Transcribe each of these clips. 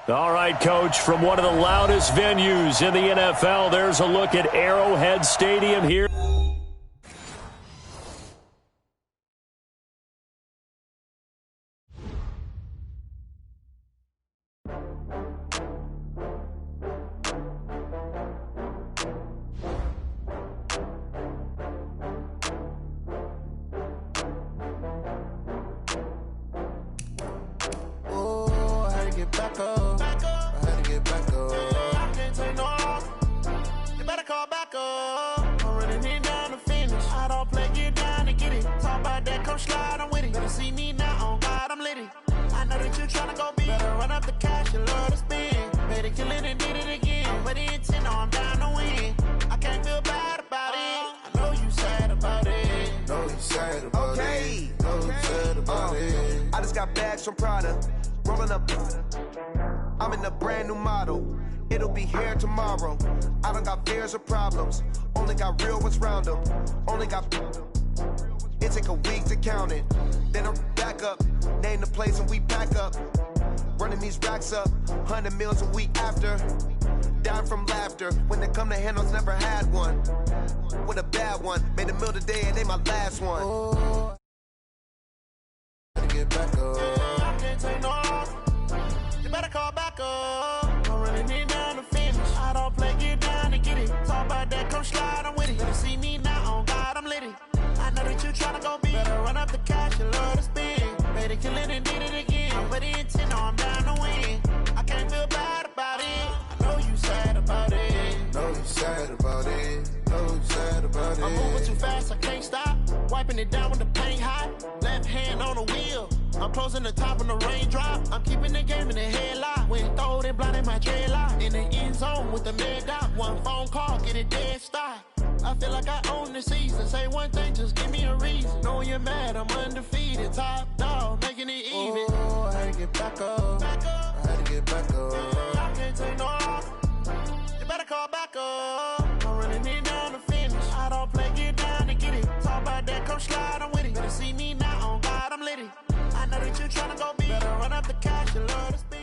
All right, Coach, from one of the loudest venues in the NFL, there's a look at Arrowhead Stadium here. I just got bags from Prada, rolling up. I'm in a brand new model. It'll be here tomorrow. I don't got fears or problems. Only got real ones round them. Only got. It take a week to count it. Then I'm back up. Name the place and we pack up. Running these racks up. 100 meals a week after. Down from laughter. When they come to handles, never had one. With a bad one. Made a meal today and they my last one. Oh. Get back up. I can't take no off. You better call back up. I'm running it down to finish. I don't play, get down and get it. Talk about that, come slide, I'm with it. Better see me now, on God, I'm litty. I know that you tryna go big. Better run up the cash, you love to spin. Better kill it and did it again. But the intent, no, I'm down to win. I can't feel bad about it. I know you sad about it. Know you sad about it. Know you sad about it. I'm moving too fast, I can't stop. Wiping it down with the paint hot. Left hand on the wheel. I'm closing the top when the raindrop. I'm keeping the game in the headlock. When throw it, blinding my dreadlock. In the end zone with the mad dot. One phone call, get it dead stop. I feel like I own the season. Say one thing, just give me a reason. Knowing you're mad, I'm undefeated. Top dog, making it even. Oh, I had to get back up. I had to get back up. I can't take no off. You better call back up. I'm running it down to finish. I don't play, get down to get it. Talk about that, come slide, I'm with it. Better see me now, on God, I'm litty. I know that you tryna go big. Better run up the cash, you love to spin.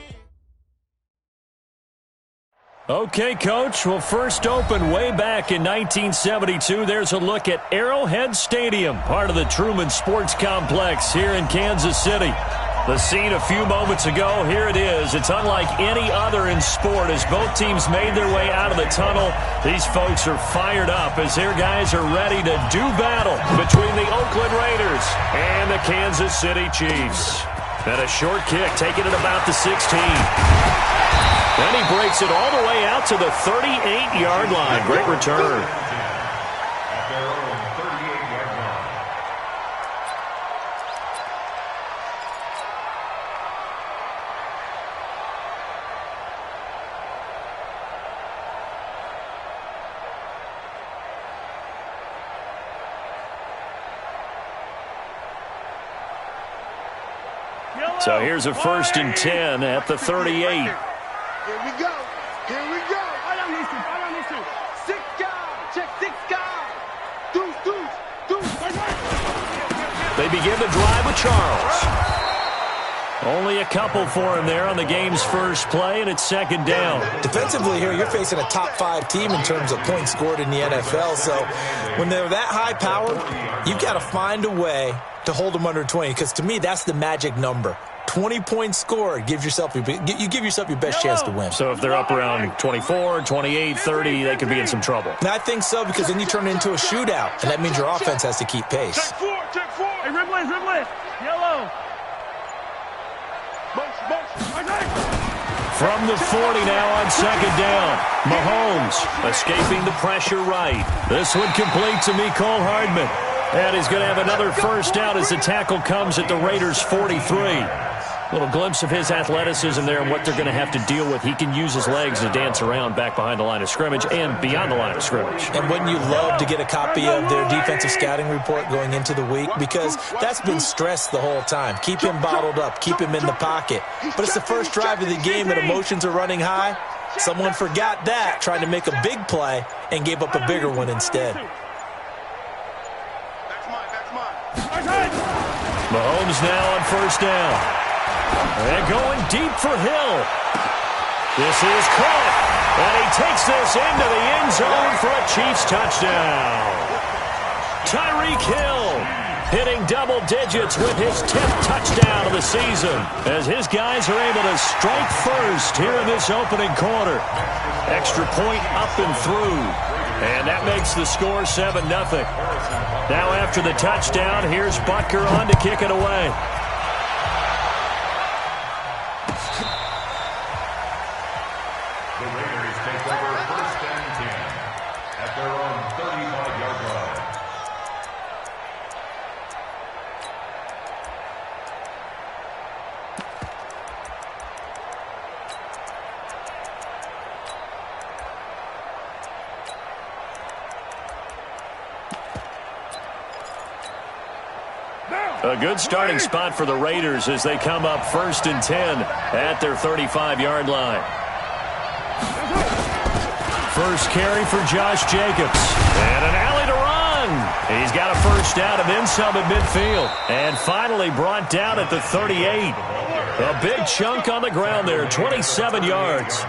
Okay, Coach. Well, first opened way back in 1972. There's a look at Arrowhead Stadium, part of the Truman Sports Complex here in Kansas City. The scene a few moments ago, here it is. It's unlike any other in sport as both teams made their way out of the tunnel. These folks are fired up as their guys are ready to do battle between the Oakland Raiders and the Kansas City Chiefs. And a short kick, taking it about the 16. And he breaks it all the way out to the 38-yard line. Great return. So here's a 1st and 10 at the 38. Here we go. Here we go. Follow me, 6 guys. Check 6 guys. Deuce. They begin the drive with Charles. Only a couple for him there on the game's first play, and it's 2nd down. Defensively here, you're facing a top 5 team in terms of points scored in the NFL. So when they're that high powered, you've got to find a way to hold them under 20, because to me, that's the magic number. 20 points scored, you give yourself your best chance to win. So if they're up around 24, 28, 30, they could be in some trouble. And I think so, because then you turn it into a shootout, and that means your offense has to keep pace. Check 4. Hey, Ridley. Yellow. From the 40 now on 2nd down. Mahomes escaping the pressure right. This one complete to Mecole Hardman. And he's going to have another first down as the tackle comes at the Raiders' 43. Little glimpse of his athleticism there and what they're going to have to deal with. He can use his legs to dance around back behind the line of scrimmage and beyond the line of scrimmage. And wouldn't you love to get a copy of their defensive scouting report going into the week? Because that's been stressed the whole time. Keep him bottled up. Keep him in the pocket. But it's the first drive of the game and emotions are running high. Someone forgot that, trying to make a big play, and gave up a bigger one instead. Mahomes now on 1st down. And going deep for Hill. This is caught, and he takes this into the end zone for a Chiefs touchdown. Tyreek Hill hitting double digits with his 10th touchdown of the season as his guys are able to strike first here in this opening quarter. Extra point up and through, and that makes the score 7-0. Now after the touchdown, here's Butker on to kick it away. The Raiders take over 1st and 10 at their own 35-yard line. A good starting spot for the Raiders as they come up 1st and 10 at their 35-yard line. First carry for Josh Jacobs. And an alley to run. He's got a first down and then some at midfield. And finally brought down at the 38. A big chunk on the ground there, 27 yards.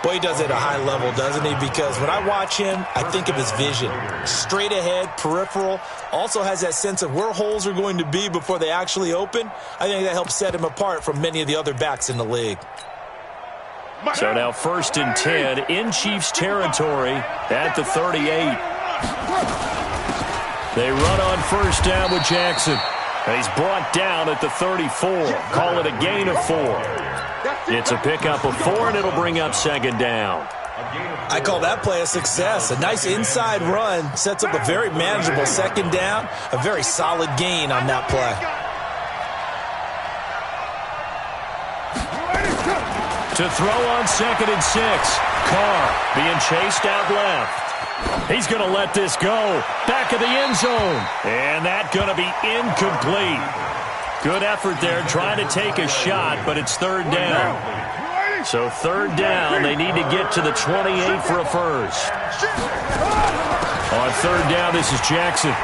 Boy, he does it at a high level, doesn't he? Because when I watch him, I think of his vision. Straight ahead, peripheral. Also has that sense of where holes are going to be before they actually open. I think that helps set him apart from many of the other backs in the league. So now 1st and 10 in Chiefs territory at the 38. They run on first down with Jackson. He's brought down at the 34. Call it a gain of 4. It's a pickup of 4, and it'll bring up 2nd down. I call that play a success. A nice inside run sets up a very manageable 2nd down. A very solid gain on that play. To throw on 2nd and 6. Carr being chased out left. He's going to let this go. Back of the end zone. And that's going to be incomplete. Good effort there trying to take a shot, but it's 3rd down. So 3rd down, they need to get to the 28 for a first. On 3rd down, this is Jackson.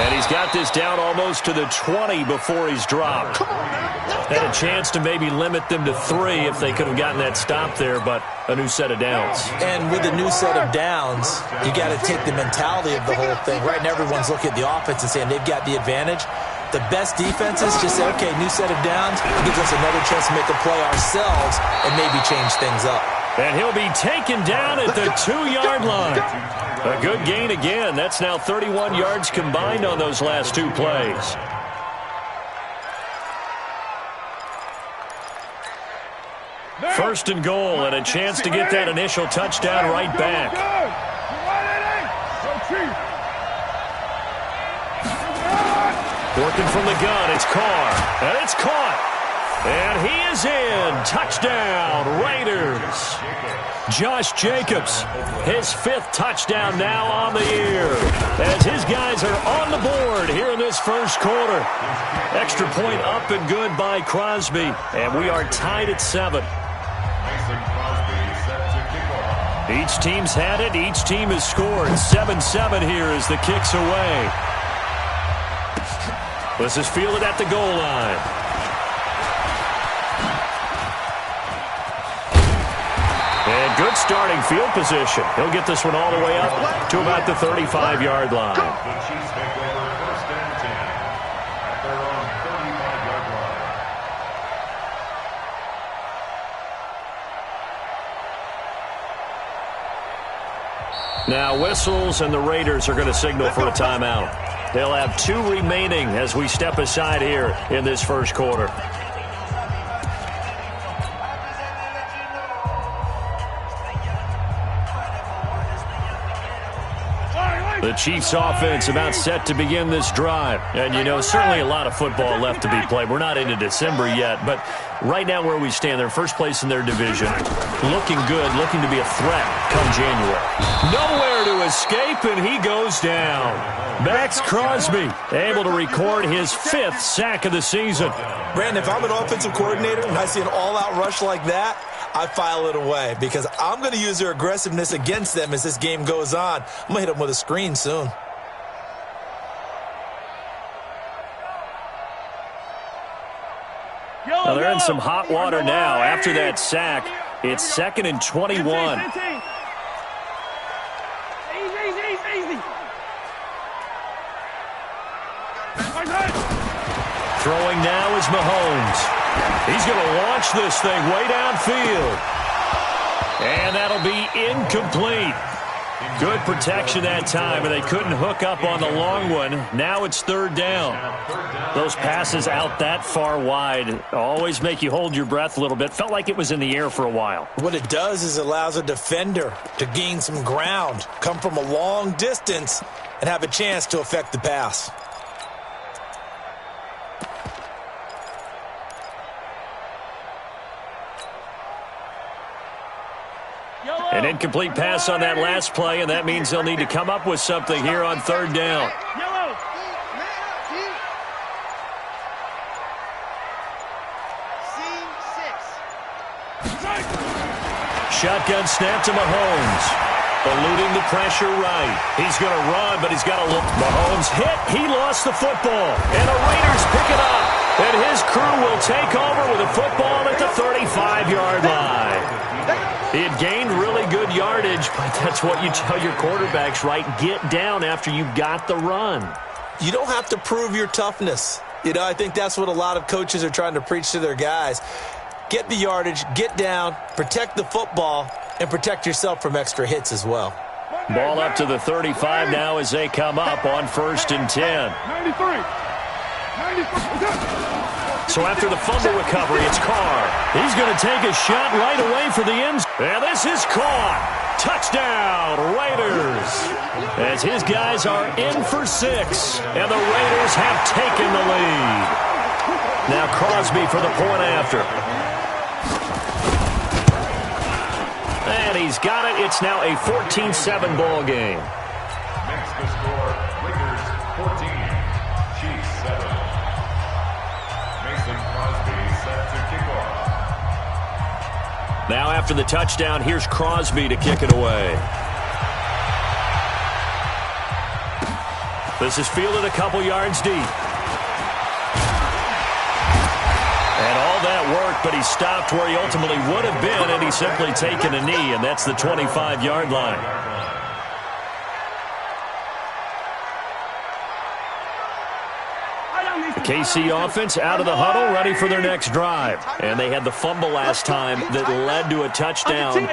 And he's got this down almost to the 20 before he's dropped. Had a chance to maybe limit them to 3 if they could have gotten that stop there, but a new set of downs. And with a new set of downs, you got to take the mentality of the whole thing. Right now, everyone's looking at the offense and saying they've got the advantage. The best defenses just say, okay, new set of downs. It gives us another chance to make a play ourselves and maybe change things up. And he'll be taken down at the 2-yard line. A good gain again. That's now 31 yards combined on those last 2 plays. First and goal, and a chance to get that initial touchdown right back. Working from the gun, it's Carr, and it's caught. And he is in. Touchdown, Raiders. Josh Jacobs, his 5th touchdown now on the year as his guys are on the board here in this first quarter. Extra point up and good by Crosby, and we are tied at 7. Each team's had it. Each team has scored. 7-7 here as the kick's away. This is fielded at the goal line. And good starting field position. He'll get this one all the way up to about the 35-yard line. The Chiefs take over 1st and 10 at their own 35-yard line. Now whistles, and the Raiders are going to signal for a timeout. They'll have 2 remaining as we step aside here in this first quarter. The Chiefs offense about set to begin this drive. And, you know, certainly a lot of football left to be played. We're not into December yet, but right now where we stand, they're first place in their division. Looking good, looking to be a threat come January. Nowhere to escape, and he goes down. Max Crosby able to record his 5th sack of the season. Brandon, if I'm an offensive coordinator and I see an all-out rush like that, I file it away because I'm going to use their aggressiveness against them as this game goes on. I'm going to hit them with a screen soon. Well, they're in some hot water now. After that sack, it's 2nd and 21. Throwing now is Mahomes. He's going to launch this thing way downfield. And that'll be incomplete. Good protection that time, and they couldn't hook up on the long one. Now it's 3rd down. Those passes out that far wide always make you hold your breath a little bit. Felt like it was in the air for a while. What it does is allows a defender to gain some ground, come from a long distance, and have a chance to affect the pass. An incomplete pass on that last play, and that means they'll need to come up with something here on 3rd down. Shotgun snap to Mahomes. Eluding the pressure right. He's going to run, but he's got to look. Mahomes hit. He lost the football. And the Raiders pick it up. And his crew will take over with a football at the 35-yard line. He had gained really good yardage, but that's what you tell your quarterbacks, right? Get down after you've got the run. You don't have to prove your toughness. You know, I think that's what a lot of coaches are trying to preach to their guys. Get the yardage, get down, protect the football, and protect yourself from extra hits as well. Ball up to the 35 now as they come up on 1st and 10. 93. So after the fumble recovery, it's Carr. He's going to take a shot right away for the end. And this is caught. Touchdown, Raiders. As his guys are in for 6. And the Raiders have taken the lead. Now Crosby for the point after. And he's got it. It's now a 14-7 ball game. Makes the score Raiders 14, Chiefs 7. Mason Crosby set to kick off. Now after the touchdown, here's Crosby to kick it away. This is fielded a couple yards deep. And all that work, but he stopped where he ultimately would have been, and he's simply taken a knee, and that's the 25-yard line. The KC offense out of the huddle, ready for their next drive. And they had the fumble last time that led to a touchdown.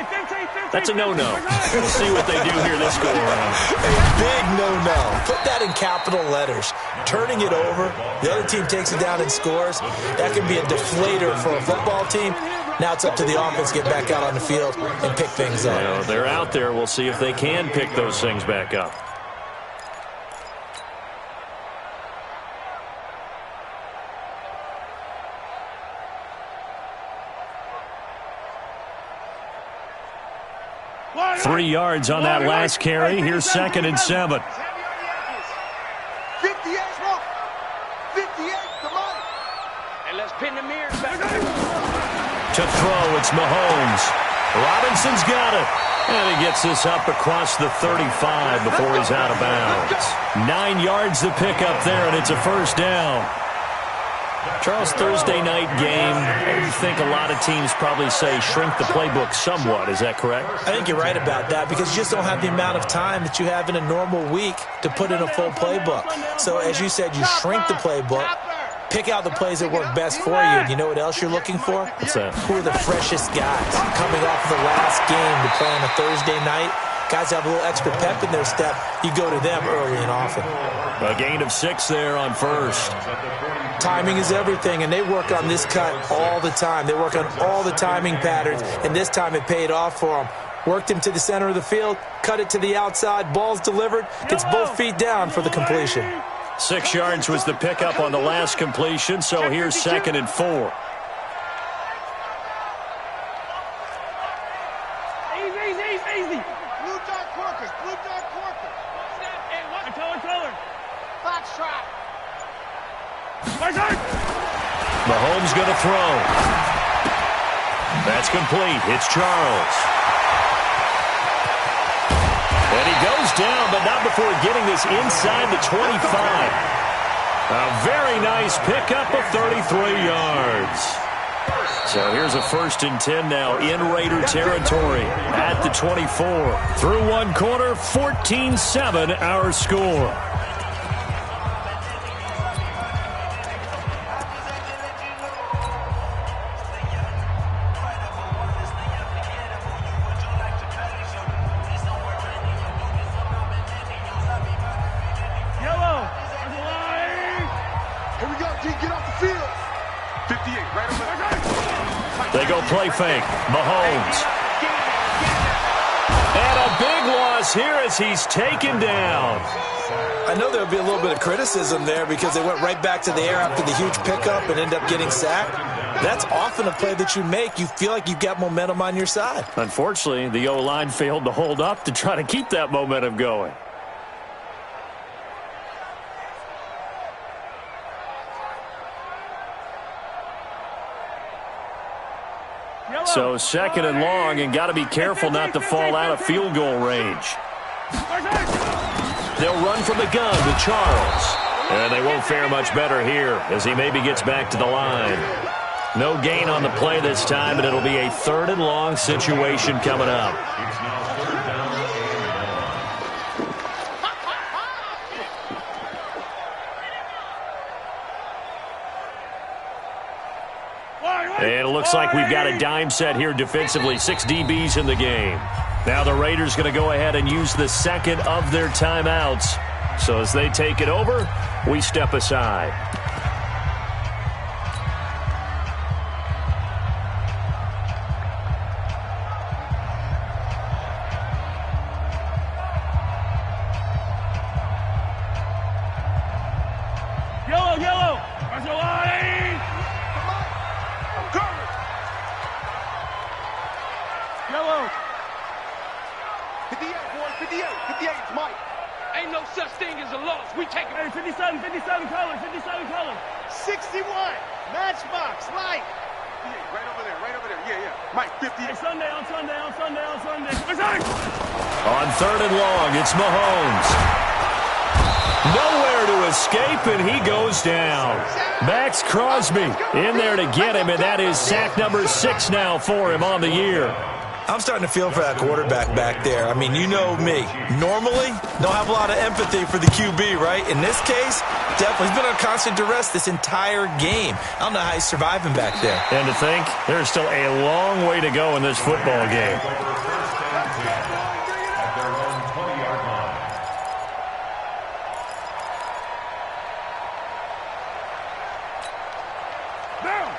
That's a no-no. We'll see what they do here this go-around. A big no-no. Put that in capital letters. Turning it over, the other team takes it down and scores. That can be a deflator for a football team. Now it's up to the offense to get back out on the field and pick things up. Well, they're out there. We'll see if they can pick those things back up. Three yards on that last carry. Here's 2nd and 7. 58, 58, come on. And let's pin the mirrors back. To throw, it's Mahomes. Robinson's got it. And he gets this up across the 35 before he's out of bounds. 9 yards to pick up there, and it's a 1st down. Charles, Thursday night game, I think a lot of teams probably say shrink the playbook somewhat. Is that correct? I think you're right about that because you just don't have the amount of time that you have in a normal week to put in a full playbook. So as you said, you shrink the playbook, pick out the plays that work best for you. And you know what else you're looking for? What's that? Who are the freshest guys coming off of the last game to play on a Thursday night? Guys have a little extra pep in their step. You go to them early and often. A gain of 6 there on 1st. Timing is everything, and they work on this cut all the time. They work on all the timing patterns, and this time it paid off for them. Worked him to the center of the field, cut it to the outside, ball's delivered, gets both feet down for the completion. 6 yards was the pickup on the last completion, so here's 2nd and 4. Easy. Blue dot corkers. Controller. Foxtrot. Mahomes going to throw. That's complete. It's Charles. And he goes down, but not before getting this inside the 25. A very nice pickup of 33 yards. So here's a 1st and 10 now in Raider territory at the 24. Through one quarter, 14-7 our score. They go play fake. Mahomes. And a big loss here as he's taken down. I know there'll be a little bit of criticism there because they went right back to the air after the huge pickup and ended up getting sacked. That's often a play that you make. You feel like you've got momentum on your side. Unfortunately, the O-line failed to hold up to try to keep that momentum going. So 2nd and long, and got to be careful not to fall out of field goal range. They'll run from the gun to Charles. And they won't fare much better here as he maybe gets back to the line. No gain on the play this time, and it'll be a 3rd and long situation coming up. And it looks like we've got a dime set here defensively. 6 DBs in the game. Now the Raiders going to go ahead and use the 2nd of their timeouts. So as they take it over, we step aside. Yellow. Yellow. 58, boys, 58. 58, it's Mike. Ain't no such thing as a loss. We take it. Hey, 57 colors. 61. Matchbox, Mike. Right over there. Yeah. Mike, 50. Hey, Sunday. On 3rd and long, it's Mahomes. Nowhere to escape, and he goes down. Max Crosby in there to get him, and that is sack number 6 now for him on the year. I'm starting to feel for that quarterback back there. I mean, you know me. Normally, don't have a lot of empathy for the QB, right? In this case, definitely. He's been on constant duress this entire game. I don't know how he's surviving back there. And to think, there's still a long way to go in this football game.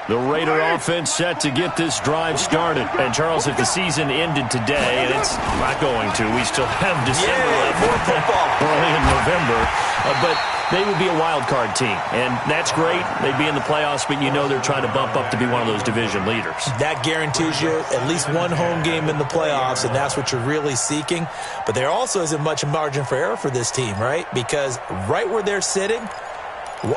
The Raider offense set to get this drive started. And, Charles, if the season ended today, and it's not going to, we still have December left. More football. Early in November. But they would be a wild card team. And that's great. They'd be in the playoffs, but you know they're trying to bump up to be one of those division leaders. That guarantees you at least one home game in the playoffs, and that's what you're really seeking. But there also isn't much margin for error for this team, right? Because right where they're sitting,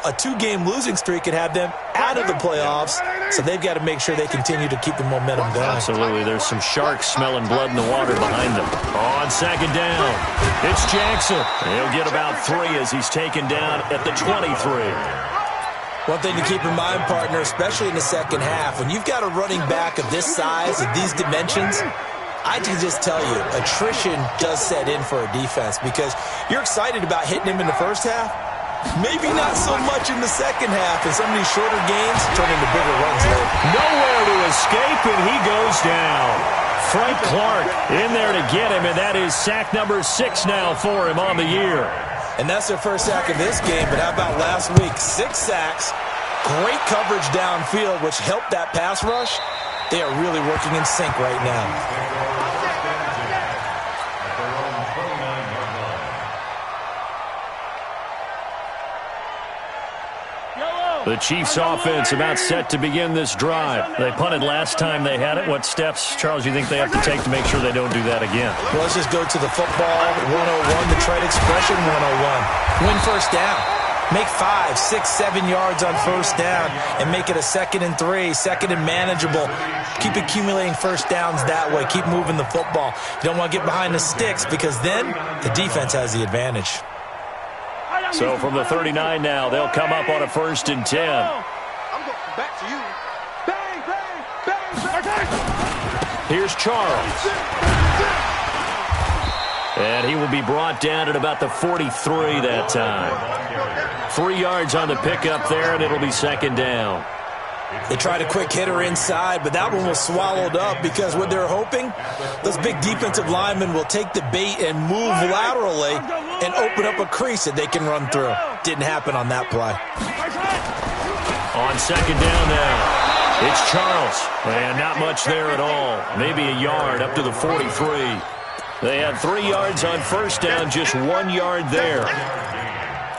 a 2-game losing streak could have them out of the playoffs, so they've got to make sure they continue to keep the momentum going. Absolutely. There's some sharks smelling blood in the water behind them. On 2nd down, it's Jackson. He'll get about 3 as he's taken down at the 23. One thing to keep in mind, partner, especially in the second half, when you've got a running back of this size, of these dimensions, I can just tell you, attrition does set in for a defense because you're excited about hitting him in the first half. Maybe not so much in the second half, and some of these shorter games turn into bigger runs later. Nowhere to escape, and he goes down. Frank Clark in there to get him, and that is sack number 6 now for him on the year. And that's their first sack of this game, but how about last week? 6 sacks, great coverage downfield, which helped that pass rush. They are really working in sync right now. The Chiefs offense about set to begin this drive. They punted last time they had it. What steps, Charles, you think they have to take to make sure they don't do that again? Well, let's just go to the football 101, the trade expression 101. Win first down. Make 5, 6, 7 yards on first down and make it a 2nd and 3, 2nd and manageable. Keep accumulating first downs that way. Keep moving the football. You don't want to get behind the sticks because then the defense has the advantage. So from the 39 now, they'll come up on a 1st and 10. I'm going back to you. Bang, bang. Here's Charles. And he will be brought down at about the 43 that time. 3 yards on the pickup there, and it'll be second down. They tried a quick hitter inside, but that one was swallowed up because what they're hoping, those big defensive linemen will take the bait and move laterally and open up a crease that they can run through. Didn't happen on that play. On second down now, it's Charles. And not much there at all. Maybe a yard up to the 43. They had 3 yards on first down, just 1 yard there.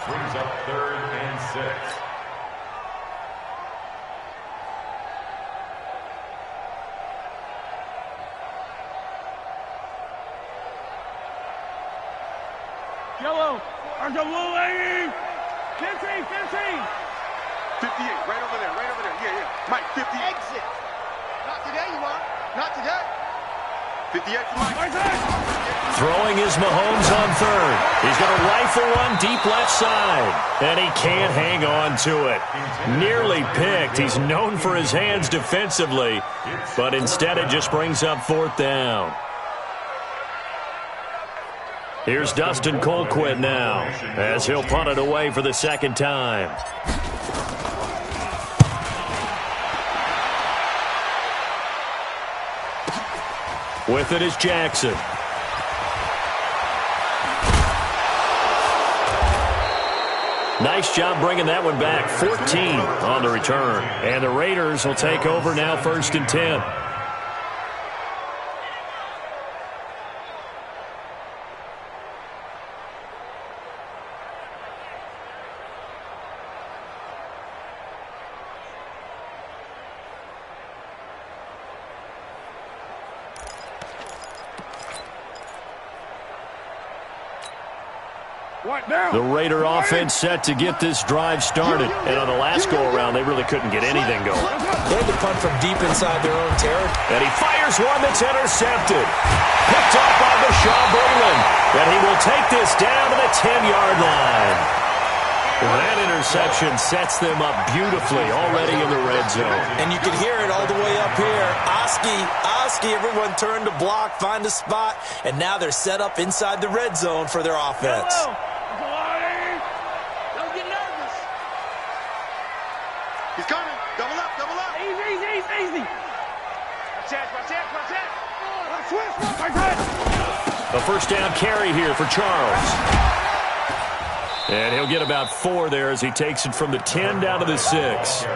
Brings up 3rd and 6. Yellow, RWA, 15, 15. 58, right over there, yeah. Mike, 50. Exit. Not today, you are. Not today. 58 for Mike. Throwing is Mahomes on third. He's going to rifle one deep left side. And he can't hang on to it. Nearly picked. He's known for his hands defensively. But instead it just brings up 4th down. Here's Dustin Colquitt now, as he'll punt it away for the second time. With it is Jackson. Nice job bringing that one back. 14 on the return. And the Raiders will take over now, 1st and 10. The Raider offense set to get this drive started. And on the last go-around, they really couldn't get anything going. They had to punt from deep inside their own territory. And he fires one that's intercepted. Picked off by Bashaw Breeland. And he will take this down to the 10-yard line. That interception sets them up beautifully already in the red zone. And you can hear it all the way up here. Oski, everyone turned to block, find a spot, and now they're set up inside the red zone for their offense. Don't get nervous. He's coming. Double up. Easy. A first down carry here for Charles. And he'll get about 4 there as he takes it from the 10 down to the 6.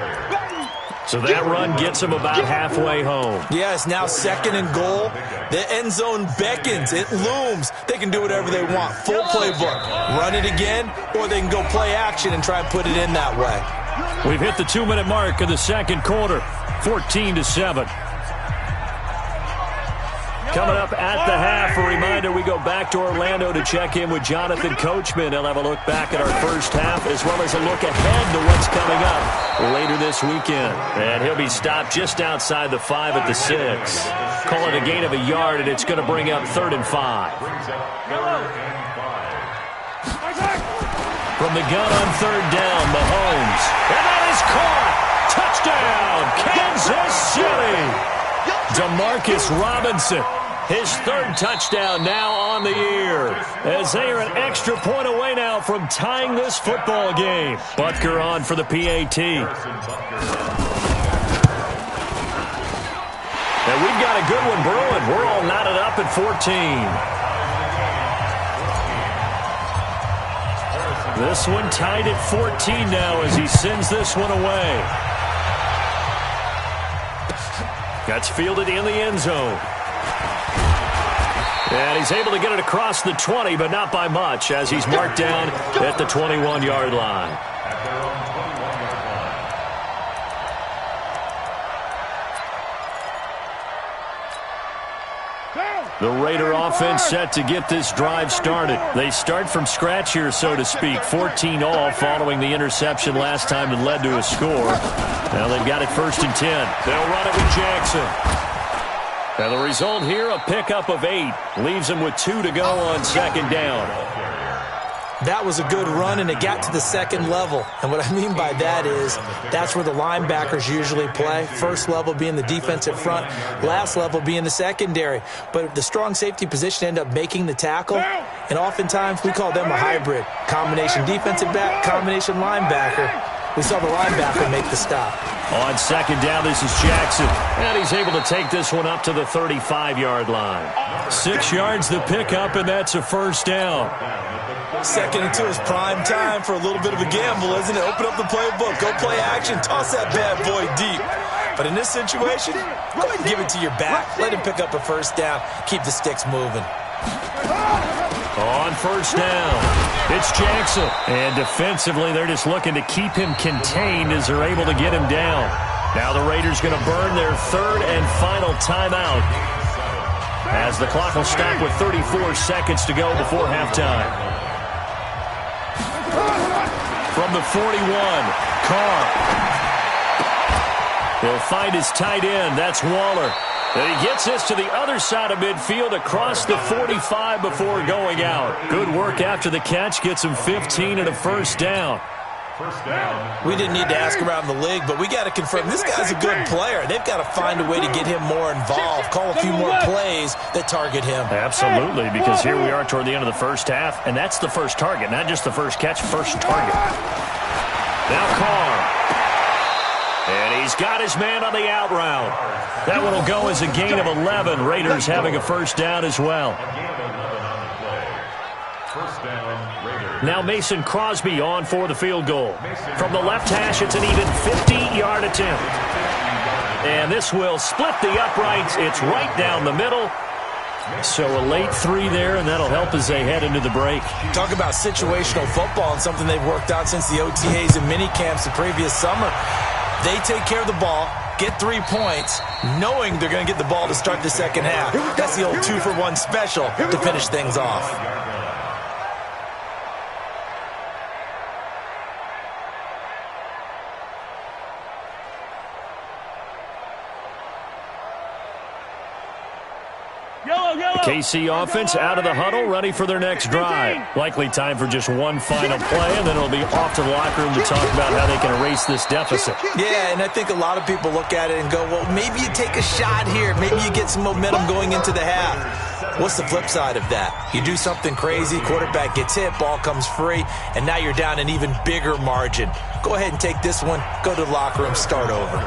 So that run gets him about halfway home. Yeah, it's now 2nd and goal. The end zone beckons. It looms. They can do whatever they want. Full playbook. Run it again, or they can go play action and try and put it in that way. We've hit the 2-minute mark of the second quarter. 14-7. Coming up at the half, a reminder, we go back to Orlando to check in with Jonathan Coachman. He'll have a look back at our first half as well as a look ahead to what's coming up later this weekend. And he'll be stopped just outside the 5 at the 6. Call it a gain of a yard, and it's going to bring up 3rd and 5. From the gun on 3rd down, Mahomes. And that is caught. Touchdown, Kansas City. Demarcus Robinson. His 3rd touchdown now on the year, as they are an extra point away now from tying this football game. Butker on for the PAT. And we've got a good one brewing. We're all knotted up at 14. This one tied at 14 now as he sends this one away. That's fielded in the end zone. And he's able to get it across the 20, but not by much, as he's marked down at the 21-yard line. The Raider offense set to get this drive started. They start from scratch here, so to speak. 14 all following the interception last time that led to a score. Now they've got it 1st and 10. They'll run it with Jackson. And the result here, a pickup of 8. Leaves them with 2 to go on 2nd down. That was a good run, and it got to the second level. And what I mean by that is that's where the linebackers usually play. First level being the defensive front, last level being the secondary. But the strong safety position ended up making the tackle, and oftentimes we call them a hybrid. Combination defensive back, combination linebacker. We saw the linebacker make the stop. On second down, this is Jackson. And he's able to take this one up to the 35-yard line. 6 yards the pickup, and that's a first down. 2nd and 2 is prime time for a little bit of a gamble, isn't it? Open up the playbook, go play action, toss that bad boy deep. But in this situation, go ahead and give it to your back. Let him pick up a first down. Keep the sticks moving. On first down, it's Jackson. And defensively, they're just looking to keep him contained as they're able to get him down. Now the Raiders going to burn their 3rd and final timeout, as the clock will stop with 34 seconds to go before halftime. From the 41, Carr. He'll find his tight end. That's Waller. And he gets this to the other side of midfield across the 45 before going out. Good work after the catch. Gets him 15 and a first down. We didn't need to ask around the league, but we got to confirm this guy's a good player. They've got to find a way to get him more involved, call a few more plays that target him. Absolutely, because here we are toward the end of the first half, and that's the first target, not just the first catch, first target. Now Carr. And he's got his man on the out route. That one will go as a gain of 11. Raiders having a first down as well. Now Mason Crosby on for the field goal. From the left hash, it's an even 50-yard attempt. And this will split the uprights. It's right down the middle. So a late 3 there, and that'll help as they head into the break. Talk about situational football and something they've worked out since the OTAs and mini camps the previous summer. They take care of the ball, get 3 points, knowing they're going to get the ball to start the second half. That's the old 2-for-1 special to finish things off. The KC offense out of the huddle, ready for their next drive. Likely time for just one final play, and then it'll be off to the locker room to talk about how they can erase this deficit. Yeah, and I think a lot of people look at it and go, well, maybe you take a shot here. Maybe you get some momentum going into the half. What's the flip side of that? You do something crazy, quarterback gets hit, ball comes free, and now you're down an even bigger margin. Go ahead and take this one, go to the locker room, start over.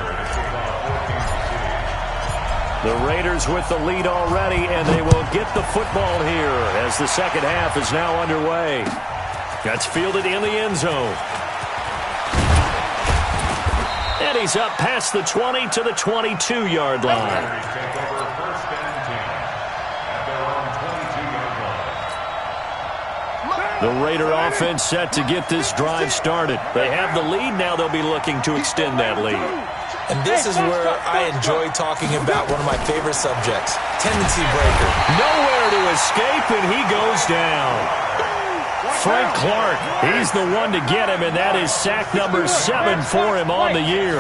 The Raiders with the lead already, and they will get the football here as the second half is now underway. That's fielded in the end zone. And he's up past the 20 to the 22-yard line. The Raider offense set to get this drive started. They have the lead. Now they'll be looking to extend that lead. And this is where I enjoy talking about one of my favorite subjects, tendency breaker. Nowhere to escape, and he goes down. Frank Clark, he's the one to get him, and that is sack number 7 for him on the year.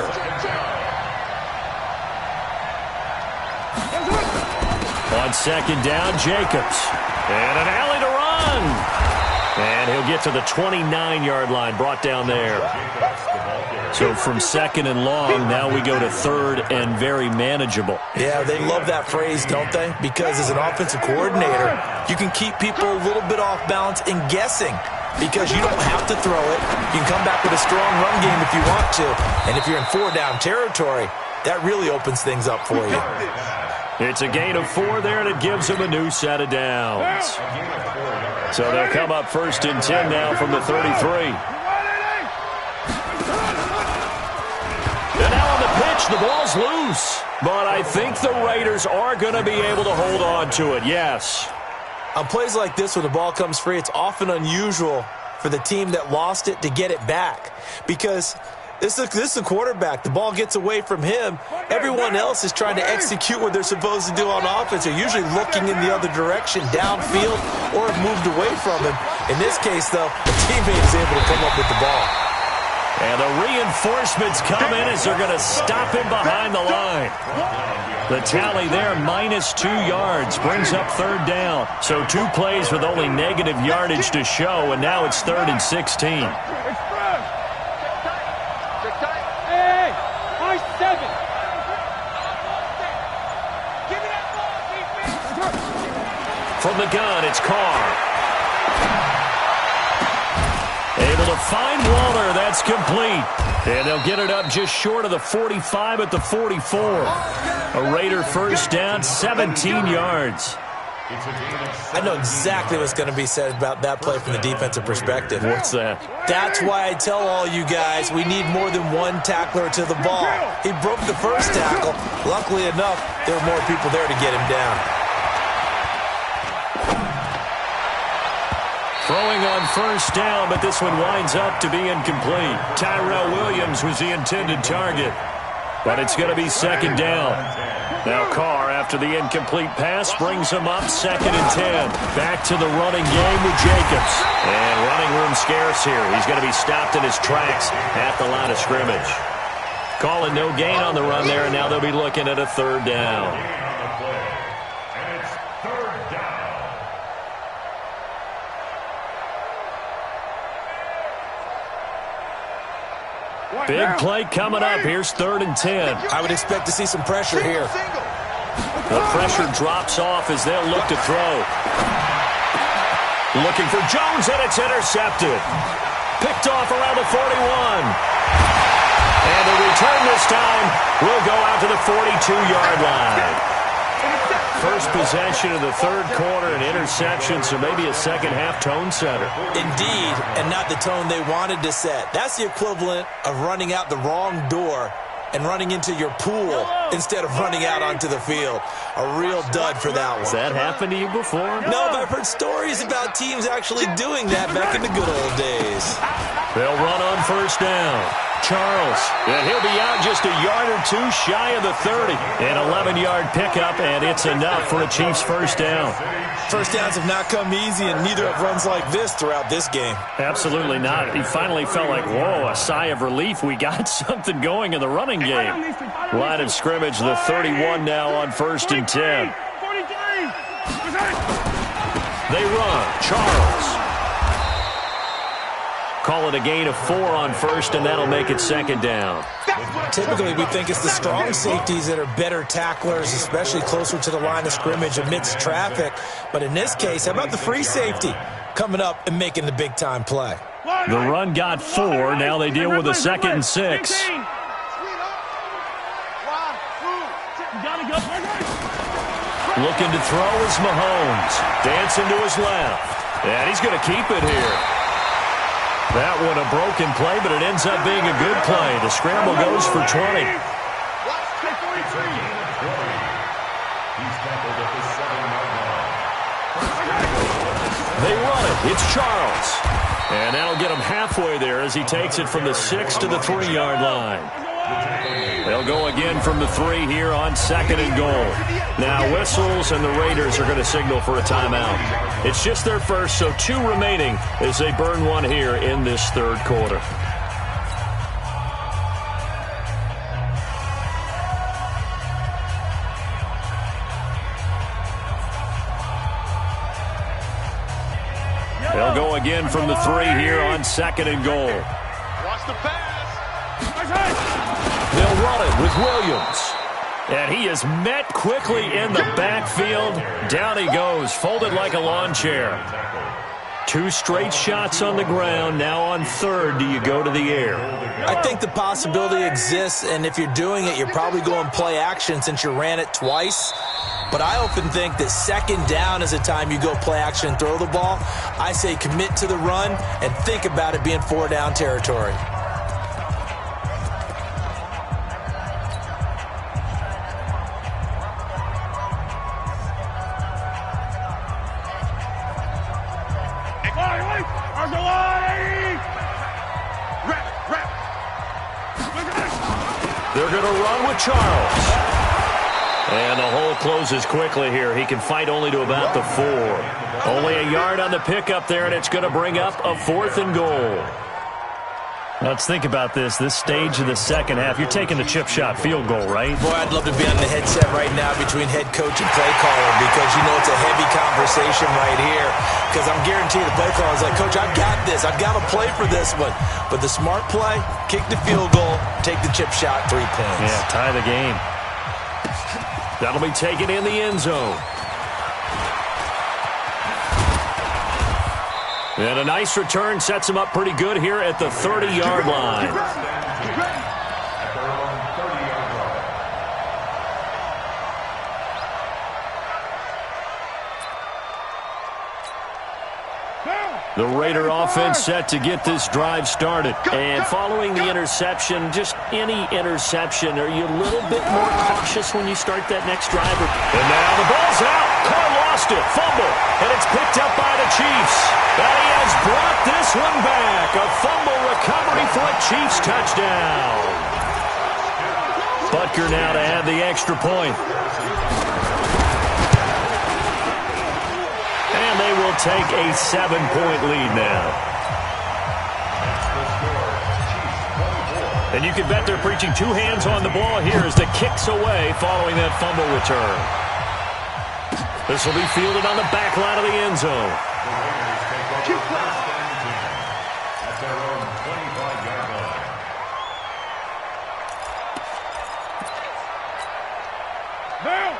On second down, Jacobs. And an alley to run. And he'll get to the 29-yard line, brought down there. So from second and long, now we go to third and very manageable. Yeah, they love that phrase, don't they? Because as an offensive coordinator, you can keep people a little bit off balance and guessing because you don't have to throw it. You can come back with a strong run game if you want to. And if you're in 4-down territory, that really opens things up for you. It's a gain of 4 there, and it gives them a new set of downs. So they'll come up first and 10 now from the 33. And now on the pitch, the ball's loose. But I think the Raiders are going to be able to hold on to it, yes. On plays like this where the ball comes free, it's often unusual for the team that lost it to get it back. Because this is a quarterback. The ball gets away from him. Everyone else is trying to execute what they're supposed to do on offense. They're usually looking in the other direction, downfield, or have moved away from him. In this case, though, the teammate is able to come up with the ball. And the reinforcements come in as they're going to stop him behind the line. The tally there, -2 yards, brings up third down. So 2 plays with only negative yardage to show, and now it's 3rd and 16. Hey, nice 7. From the gun, it's Carr. Able to find Waller. That's complete. And they'll get it up just short of the 45 at the 44. A Raider first down, 17 yards. I know exactly what's going to be said about that play from the defensive perspective. What's that? That's why I tell all you guys we need more than one tackler to the ball. He broke the first tackle. Luckily enough, there were more people there to get him down. Throwing on first down, but this one winds up to be incomplete. Tyrell Williams was the intended target, but it's going to be second down. Now Carr, after the incomplete pass, brings him up 2nd and 10. Back to the running game with Jacobs. And running room scarce here. He's going to be stopped in his tracks at the line of scrimmage. Calling no gain on the run there, and now they'll be looking at a 3rd down. Big play coming up. Here's 3rd and 10. I would expect to see some pressure here. The pressure drops off as they'll look to throw. Looking for Jones, and it's intercepted. Picked off around the 41. And the return this time will go out to the 42-yard line. First possession of the 3rd quarter, an interception, so maybe a second-half tone setter. Indeed, and not the tone they wanted to set. That's the equivalent of running out the wrong door and running into your pool instead of running out onto the field. A real dud for that one. Has that happened to you before? No, but I've heard stories about teams actually doing that back in the good old days. They'll run on first down. Charles, and he'll be out just a yard or 2 shy of the 30. An 11-yard pickup, and it's enough for a Chiefs first down. First downs have not come easy, and neither have runs like this throughout this game. Absolutely not. He finally felt like, whoa, a sigh of relief. We got something going in the running game. Line of scrimmage, the 31 now on 1st and 10. 43. They run. Charles. Call it a gain of 4 on first, and that'll make it 2nd down. Typically, we think it's the strong safeties that are better tacklers, especially closer to the line of scrimmage amidst traffic. But in this case, how about the free safety coming up and making the big-time play? The run got 4. Now they deal with a 2nd and 6. Looking to throw is Mahomes. Dancing to his left. And he's going to keep it here. That one a broken play, but it ends up being a good play. The scramble goes for 20. They run it. It's Charles. And that'll get him halfway there as he takes it from the 6 to the 3-yard line. They'll go again from the 3 here on 2nd and goal. Now whistles, and the Raiders are going to signal for a timeout. It's just their first, so 2 remaining as they burn one here in this 3rd quarter. They'll go again from the 3 here on 2nd and goal. Watch the pass. They'll run it with Williams. And he is met quickly in the backfield. Down he goes, folded like a lawn chair. 2 straight shots on the ground. Now on 3rd, do you go to the air? I think the possibility exists, and if you're doing it, you're probably going play action since you ran it twice. But I often think that 2nd down is a time you go play action and throw the ball. I say commit to the run and think about it being 4-down territory. They're going to run with Charles. And the hole closes quickly here. He can fight only to about the 4. Only a yard on the pickup there, and it's going to bring up a 4th and goal. Let's think about this stage of the second half. You're taking the chip shot field goal, right? Boy, I'd love to be on the headset right now between head coach and play caller because, you know, it's a heavy conversation right here because I'm guaranteed the play caller is like, Coach, I've got this. I've got to play for this one. But the smart play, kick the field goal, take the chip shot, 3 points. Yeah, tie the game. That'll be taken in the end zone. And a nice return sets him up pretty good here at the 30-yard line. The Raider offense set to get this drive started. And following the interception, just any interception, are you a little bit more cautious when you start that next drive? And now the ball's out. Carr lost it. Fumble. And it's picked up by the Chiefs. And he has brought this one back. A fumble recovery for a Chiefs touchdown. Butker now to have the extra point. And they will take a 7-point lead now. And you can bet they're preaching two hands on the ball here as the kick's away following that fumble return. This will be fielded on the back line of the end zone. At their own 25-yard line.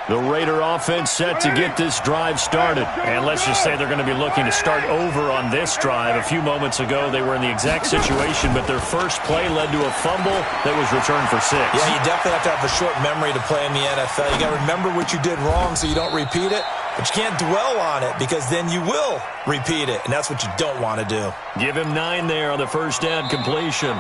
The Raider offense set to get this drive started. And let's just say they're going to be looking to start over on this drive. A few moments ago, they were in the exact situation, but their first play led to a fumble that was returned for 6. Yeah, you definitely have to have a short memory to play in the NFL. You got to remember what you did wrong so you don't repeat it, but you can't dwell on it because then you will repeat it, and that's what you don't want to do. Give him 9 there on the first down completion.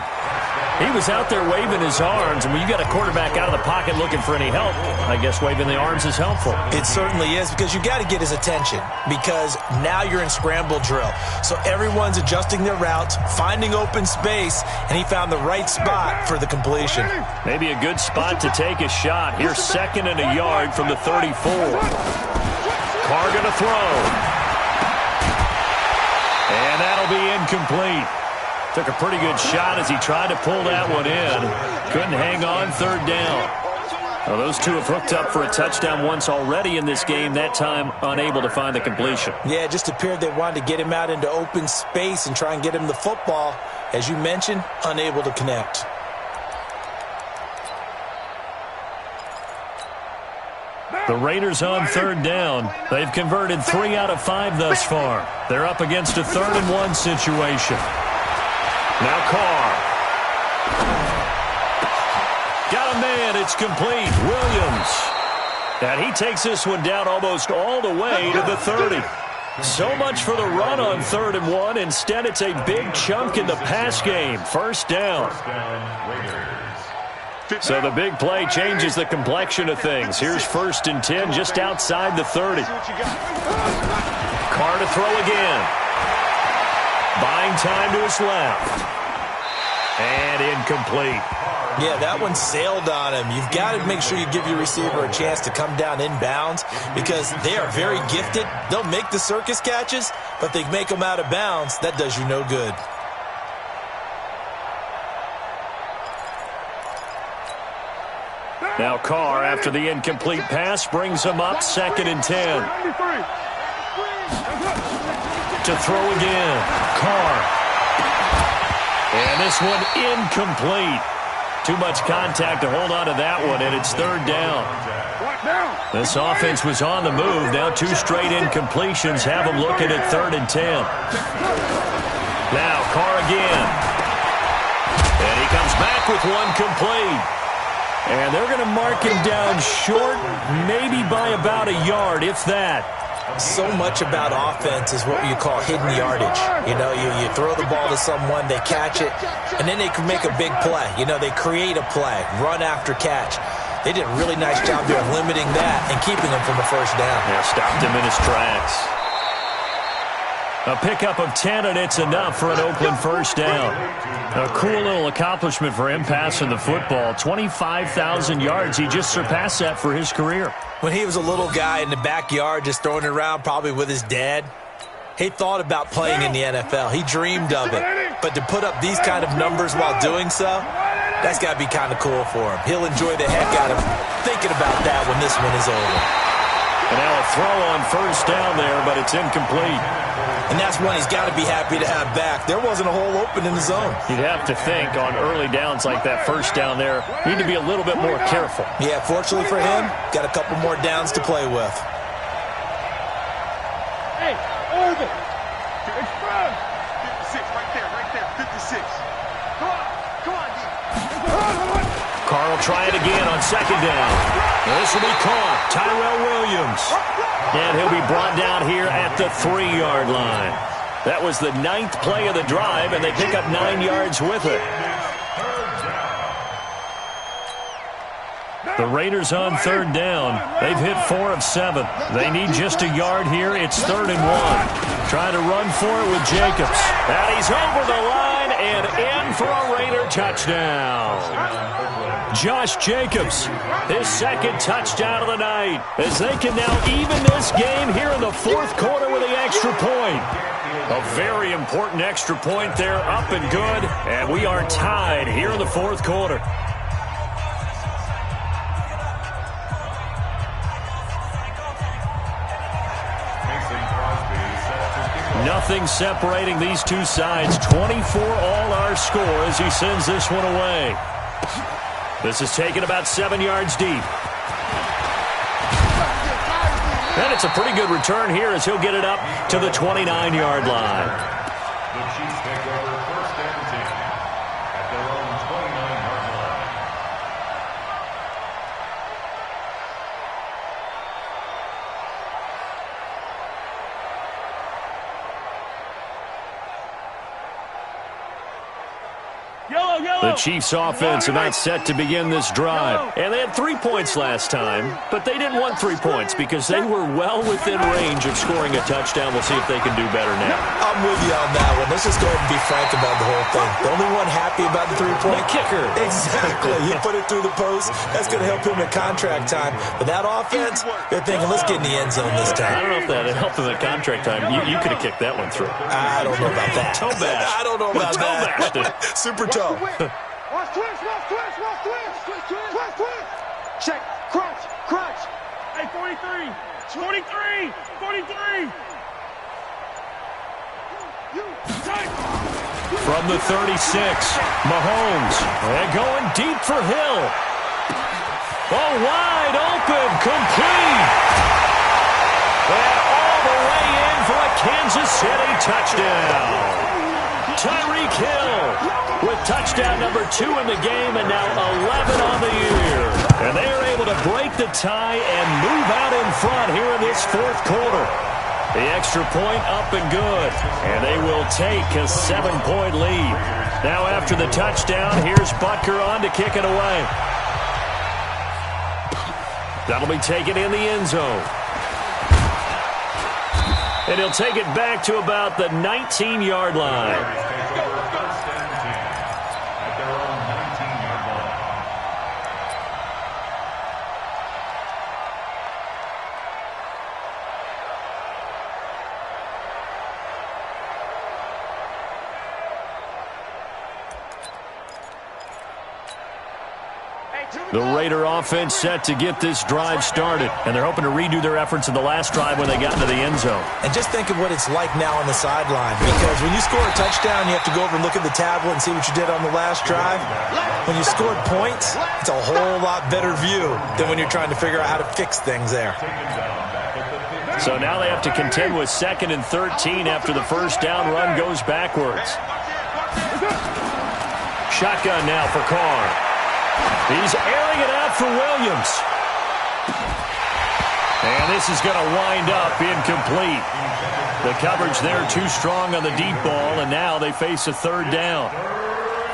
He was out there waving his arms, and when you got a quarterback out of the pocket looking for any help, I guess waving the arms is helpful. It certainly is because you got to get his attention because now you're in scramble drill. So everyone's adjusting their routes, finding open space, and he found the right spot for the completion. Maybe a good spot to take a shot. Here's 2nd and a yard from the 34. Carr going to throw. And that'll be incomplete. Took a pretty good shot as he tried to pull that one in. Couldn't hang on, 3rd down. Well, those two have hooked up for a touchdown once already in this game, that time unable to find the completion. Yeah, it just appeared they wanted to get him out into open space and try and get him the football. As you mentioned, unable to connect. The Raiders on 3rd down. They've converted 3 out of 5 thus far. They're up against a 3rd and 1 situation. Now Carr. Got a man. It's complete. Williams. And he takes this one down almost all the way to the 30. So much for the run on 3rd and 1. Instead, it's a big chunk in the pass game. 1st down. So the big play changes the complexion of things. Here's 1st and 10 just outside the 30. Carr to throw again. Buying time to his left. And incomplete. Yeah, that one sailed on him. You've got to make sure you give your receiver a chance to come down inbounds because they are very gifted. They'll make the circus catches, but they make them out of bounds. That does you no good. Now Carr, after the incomplete pass, brings him up 2nd and 10. To throw again. Carr. And this one incomplete. Too much contact to hold on to that one, and it's 3rd down. This offense was on the move. Now 2 straight incompletions have them looking at 3rd and 10. Now Carr again. And he comes back with one complete. And they're going to mark him down short, maybe by about a yard, if that. So much about offense is what you call hidden yardage. You know, you throw the ball to someone, they catch it, and then they can make a big play. You know, they create a play, run after catch. They did a really nice job there of limiting that and keeping him from a 1st down. Yeah, stopped him in his tracks. A pickup of 10, and it's enough for an Oakland 1st down. A cool little accomplishment for him passing the football. 25,000 yards. He just surpassed that for his career. When he was a little guy in the backyard just throwing it around probably with his dad, He thought about playing in the NFL. He dreamed of it. But to put up these kind of numbers while doing so, that's got to be kind of cool for him. He'll enjoy the heck out of thinking about that when this one is over. And now a throw on first down there, but it's incomplete. And that's one he's got to be happy to have back. There wasn't a hole open in the zone. You'd have to think on early downs like that first down there, you need to be a little bit more careful. Yeah, fortunately for him, got a couple more downs to play with. Hey, Irvin. It's front. 56, right there, 56. Come on, D. Carl try it again on second down. This will be caught. Tyrell Williams. And he'll be brought down here at the 3-yard line. That was the 9th play of the drive, and they pick up 9 yards with it. The Raiders on third down. They've hit 4 of 7. They need just a yard here. It's 3rd and 1. Trying to run for it with Jacobs. And he's over the line and in for a Raider touchdown. Josh Jacobs, his 2nd touchdown of the night, as they can now even this game here in the 4th quarter with the extra point. A very important extra point there, up and good, and we are tied here in the 4th quarter. Nothing separating these two sides. 24 all our score as he sends this one away. This is taken about 7 yards deep. And it's a pretty good return here as he'll get it up to the 29-yard line. The Chiefs take over 1st and 10 at their own 29-yard line. The Chiefs offense about set to begin this drive. And they had 3 points last time, but they didn't want 3 points because they were well within range of scoring a touchdown. We'll see if they can do better now. I'm with you on that one. Let's just go ahead and be frank about the whole thing. The only one happy about the 3-point kicker. Exactly. You put it through the post. That's going to help him at contract time. But that offense, they're thinking, let's get in the end zone this time. I don't know if that helped him at contract time. You could have kicked that one through. I don't know about that. Toe bash. I don't know about that. Super toe. Watch twist. Check, crunch. Hey, 43. 43. From the 36, Mahomes. And going deep for Hill. Oh, wide open, complete. And all the way in for a Kansas City touchdown. Tyreek Hill with touchdown number 2 in the game and now 11 on the year. And they are able to break the tie and move out in front here in this 4th quarter. The extra point up and good. And they will take a 7-point lead. Now after the touchdown, here's Butker on to kick it away. That'll be taken in the end zone. And he'll take it back to about the 19-yard line. The Raider offense set to get this drive started, and they're hoping to redo their efforts in the last drive when they got into the end zone. And just think of what it's like now on the sideline, because when you score a touchdown, you have to go over and look at the tablet and see what you did on the last drive. When you scored points, it's a whole lot better view than when you're trying to figure out how to fix things there. So now they have to contend with 2nd and 13 after the first down run goes backwards. Shotgun now for Carr. He's airing it out for Williams. And this is going to wind up incomplete. The coverage there too strong on the deep ball, and now they face a 3rd down.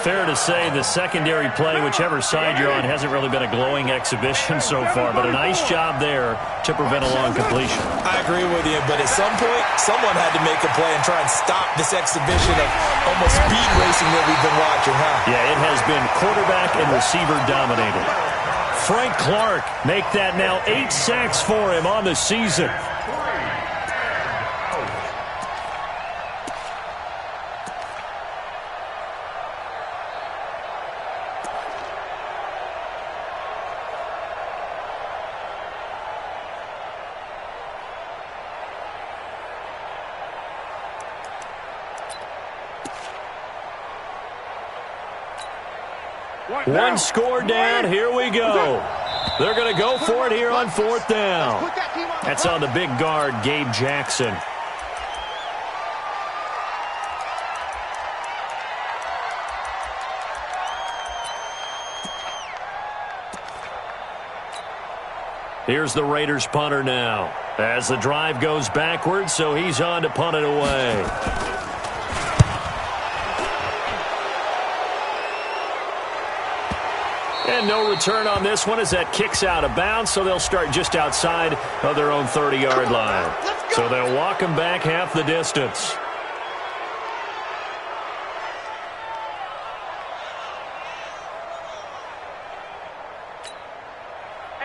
Fair to say the secondary play, whichever side you're on, hasn't really been a glowing exhibition so far, but a nice job there to prevent a long completion. I agree with you, but at some point, someone had to make a play and try and stop this exhibition of almost speed racing that we've been watching, huh? Yeah, it has been quarterback and receiver dominated. Frank Clark make that now 8 sacks for him on the season. One score down. Here we go. They're going to go for it here on 4th down. That's on the big guard, Gabe Jackson. Here's the Raiders punter now. As the drive goes backwards, so he's on to punt it away. And no return on this one as that kicks out of bounds, so they'll start just outside of their own 30-yard line. So they'll walk him back half the distance.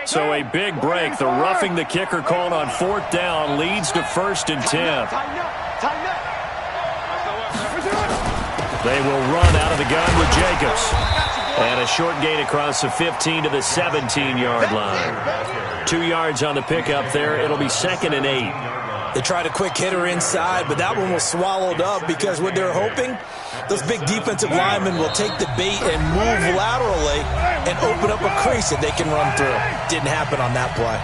So a big break. The roughing the kicker called on 4th down leads to 1st and 10. They will run out of the gun with Jacobs. And a short gain across the 15 to the 17-yard line. 2 yards on the pickup there. It'll be 2nd and 8. They tried a quick hitter inside, but that one was swallowed up because what they're hoping, those big defensive linemen will take the bait and move laterally and open up a crease that they can run through. Didn't happen on that play.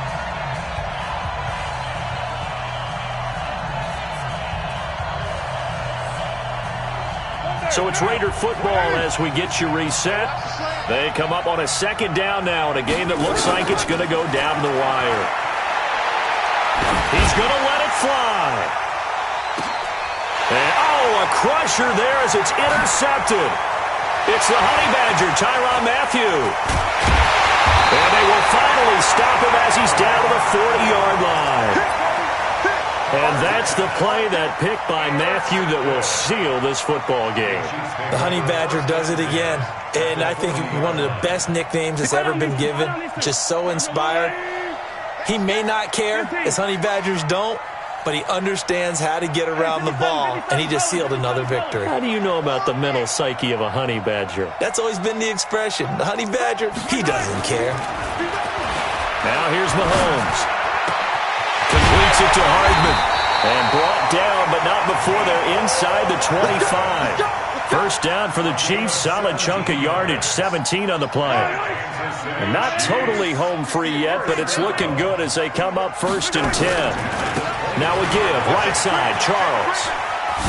So it's Raider football as we get you reset. They come up on a 2nd down now in a game that looks like it's going to go down the wire. He's going to let it fly. And, a crusher there as it's intercepted. It's the Honey Badger, Tyrann Mathieu. And they will finally stop him as he's down to the 40-yard line. And that's the play, that pick by Mathieu, that will seal this football game. The Honey Badger does it again. And I think one of the best nicknames that's ever been given. Just so inspired. He may not care, as Honey Badgers don't, but he understands how to get around the ball, and he just sealed another victory. How do you know about the mental psyche of a Honey Badger? That's always been the expression. The Honey Badger, he doesn't care. Now here's Mahomes. Completes it to Hardman. And brought down, but not before they're inside the 25. First down for the Chiefs. Solid chunk of yardage, 17 on the play. And not totally home free yet, but it's looking good as they come up 1st and 10. Now a give, right side, Charles.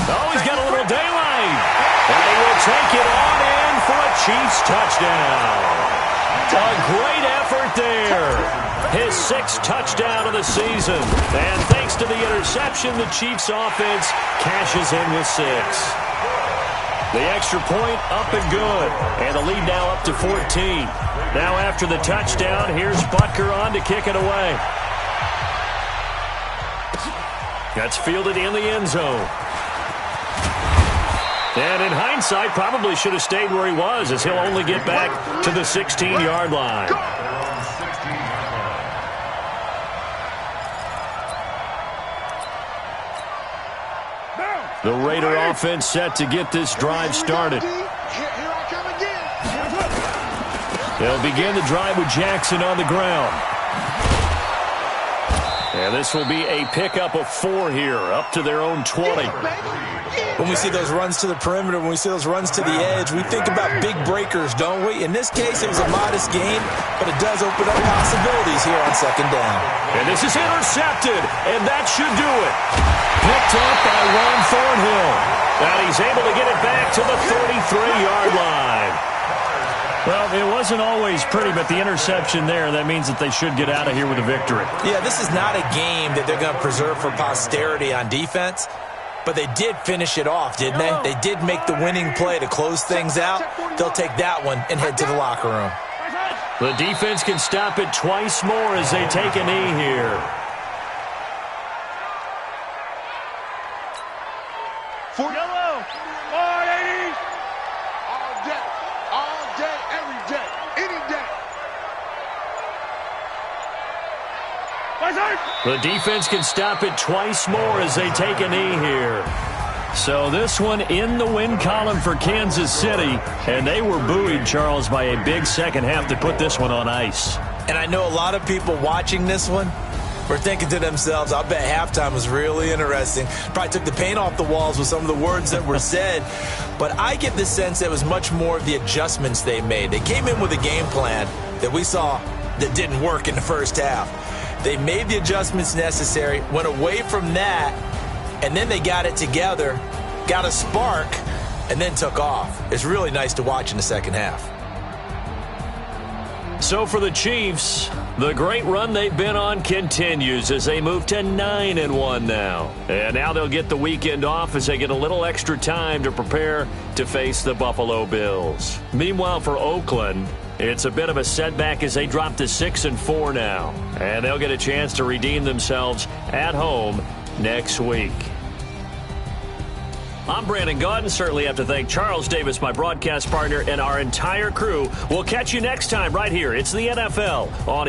Oh, he's got a little daylight. And he will take it on in for a Chiefs touchdown. A great effort there. His 6th touchdown of the season. And thanks to the interception, the Chiefs offense cashes in with 6. The extra point up and good. And the lead now up to 14. Now after the touchdown, here's Butker on to kick it away. That's fielded in the end zone. And in hindsight, probably should have stayed where he was, as he'll only get back to the 16-yard line. The Raider offense set to get this drive started. They'll begin the drive with Jackson on the ground. And this will be a pickup of 4 here, up to their own 20. When we see those runs to the perimeter, when we see those runs to the edge, we think about big breakers, don't we? In this case, it was a modest gain, but it does open up possibilities here on 2nd down. And this is intercepted, and that should do it. Picked up by Ron Thornhill. And he's able to get it back to the 33-yard line. Well, it wasn't always pretty, but the interception there, that means that they should get out of here with a victory. Yeah, this is not a game that they're going to preserve for posterity on defense, but they did finish it off, didn't they? They did make the winning play to close things out. They'll take that one and head to the locker room. The defense can stop it twice more as they take a knee here. Yellow. 480. All day, every day, any day. The defense can stop it twice more as they take a knee here. So this one in the win column for Kansas City, and they were buoyed, Charles, by a big second half to put this one on ice. And I know a lot of people watching this one, were thinking to themselves, I'll bet halftime was really interesting. Probably took the paint off the walls with some of the words that were said. But I get the sense that it was much more of the adjustments they made. They came in with a game plan that we saw that didn't work in the first half. They made the adjustments necessary, went away from that, and then they got it together, got a spark, and then took off. It's really nice to watch in the second half. So for the Chiefs, the great run they've been on continues as they move to 9-1 now. And now they'll get the weekend off as they get a little extra time to prepare to face the Buffalo Bills. Meanwhile, for Oakland, it's a bit of a setback as they drop to 6-4 now. And they'll get a chance to redeem themselves at home next week. I'm Brandon Gaudin. Certainly have to thank Charles Davis, my broadcast partner, and our entire crew. We'll catch you next time right here. It's the NFL on